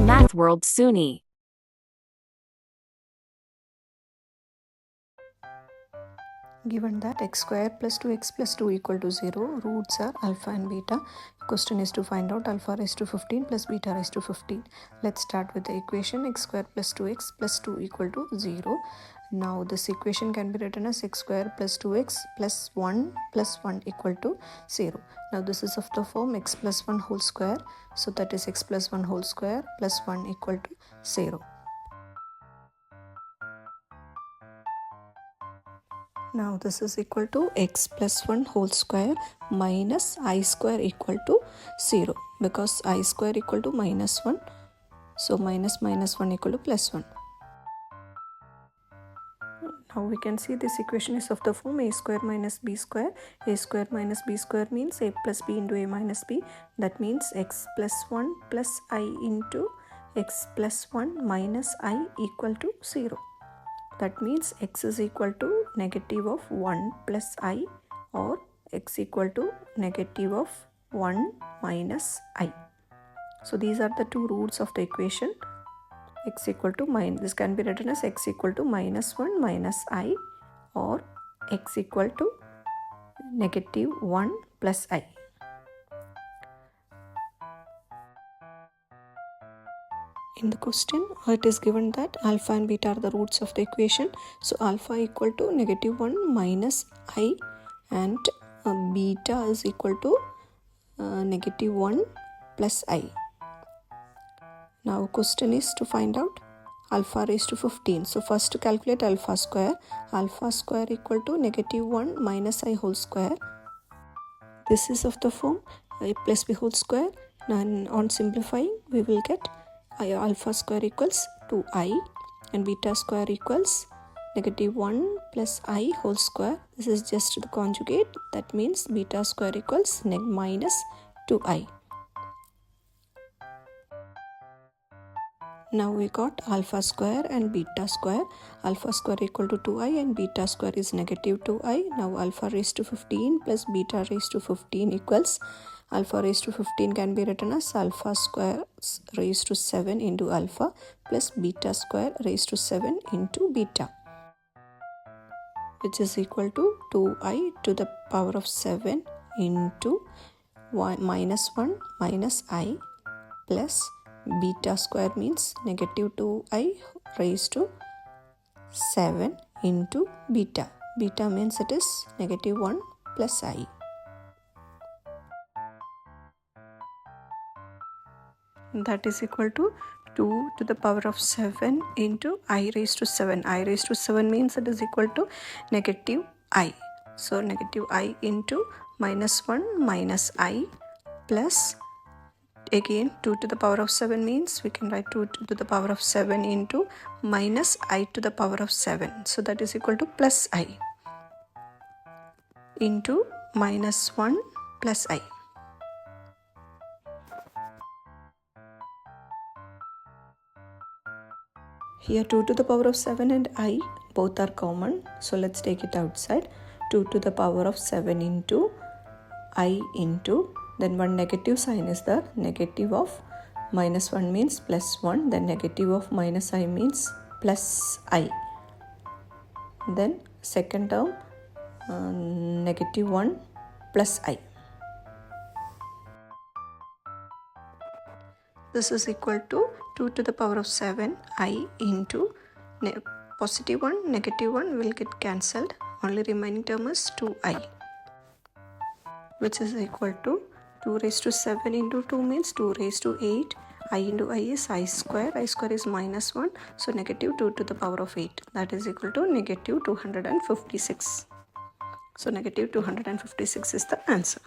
Jeemath world Suni. Given that x square plus 2x plus 2 equal to 0, roots are alpha and beta. Question is to find out alpha raised to 15 plus beta raised to 15. Let's start with the equation x square plus 2x plus 2 equal to 0. Now this equation can be written as x square plus 2x plus 1 equal to 0. Now this is of the form x plus 1 whole square. So that is x plus 1 whole square plus 1 equal to 0. Now this is equal to x plus 1 whole square minus I square equal to 0, because I square equal to minus 1. So minus 1 equal to plus 1. Now we can see this equation is of the form a square minus b square. A square minus b square means a plus b into a minus b. That means x plus 1 plus I into x plus 1 minus I equal to 0. That means x is equal to negative of 1 plus I, or x equal to negative of 1 minus I. So these are the two roots of the equation. X equal to minus, this can be written as x equal to minus 1 minus I, or x equal to negative 1 plus I. In the question, it is given that alpha and beta are the roots of the equation. So alpha equal to negative 1 minus I, and beta is equal to negative 1 plus I. Now question is to find out alpha raised to 15. So first to calculate alpha square. Alpha square equal to negative 1 minus I whole square. This is of the form a plus b whole square. And on simplifying, we will get alpha square equals 2I, and beta square equals negative 1 plus I whole square. This is just the conjugate. That means beta square equals minus 2I. Now we got alpha square and beta square. Alpha square equal to 2I and beta square is negative 2I. Now alpha raised to 15 plus beta raised to 15 equals, alpha raised to 15 can be written as alpha square raised to 7 into alpha plus beta square raised to 7 into beta, which is equal to 2I to the power of 7 into minus 1 minus I plus beta square means negative 2I raised to 7 into beta. Beta means it is negative 1 plus I. That is equal to 2 to the power of 7 into I raised to 7. I raised to 7 means it is equal to negative I. So negative I into minus 1 minus I plus, again 2 to the power of 7 means we can write 2 to the power of 7 into minus I to the power of 7. So that is equal to plus I into minus 1 plus I. Here 2 to the power of 7 and I both are common. So let's take it outside. 2 to the power of 7 into I into, then one negative sign is there. Negative of minus 1 means plus 1. Then negative of minus I means plus I. Then second term negative 1 plus I. This is equal to 2 to the power of 7 I into positive 1, negative 1 will get cancelled. Only remaining term is 2I, which is equal to 2 raised to 7 into 2 means 2 raised to 8. I into I is I square. I square is minus 1. So negative 2 to the power of 8. That is equal to negative 256. So negative 256 is the answer.